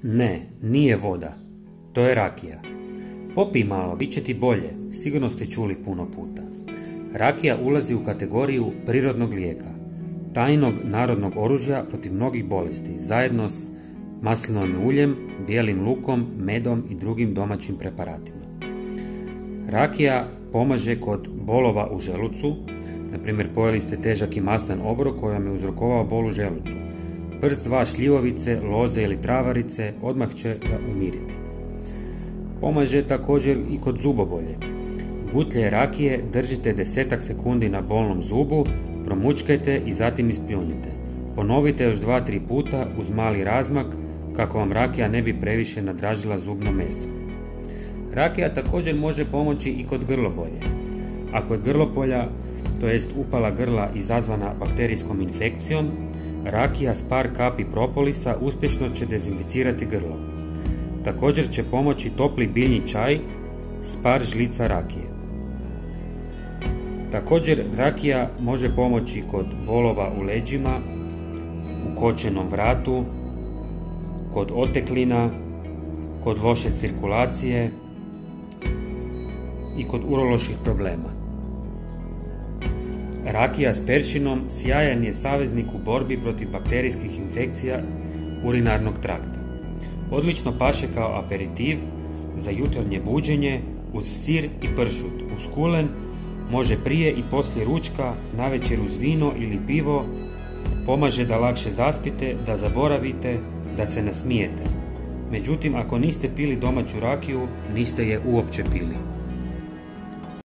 Ne, nije voda. To je rakija. Popij malo, bit će ti bolje, sigurno ste čuli puno puta. Rakija ulazi u kategoriju prirodnog lijeka, tajnog narodnog oružja protiv mnogih bolesti, zajedno s maslinovim uljem, bijelim lukom, medom i drugim domaćim preparatima. Rakija pomaže kod bolova u želucu, na primjer pojeli ste težak i mastan obrok koji vam je uzrokovao bol u želucu. Prst 2 šljivovice, loze ili travarice odmah će ga umiriti. Pomaže također i kod zubobolje. Gutlje rakije držite 10 sekundi na bolnom zubu, promučkajte i zatim ispljunite. Ponovite još 2-3 puta uz mali razmak kako vam rakija ne bi previše nadražila zubno meso. Rakija također može pomoći i kod grlobolje. Ako je grlopolja, to jest upala grla izazvana bakterijskom infekcijom, rakija s par kapi propolisa uspješno će dezinficirati grlo. Također će pomoći topli biljni čaj s par žlica rakije. Također rakija može pomoći kod bolova u leđima, u kočenom vratu, kod oteklina, kod loše cirkulacije i kod uroloških problema. Rakija s peršinom sjajan je saveznik u borbi protiv bakterijskih infekcija urinarnog trakta. Odlično paše kao aperitiv za jutarnje buđenje uz sir i pršut, uz kulen, može prije i poslije ručka, navečer uz vino ili pivo, pomaže da lakše zaspite, da zaboravite, da se nasmijete. Međutim, ako niste pili domaću rakiju, niste je uopće pili.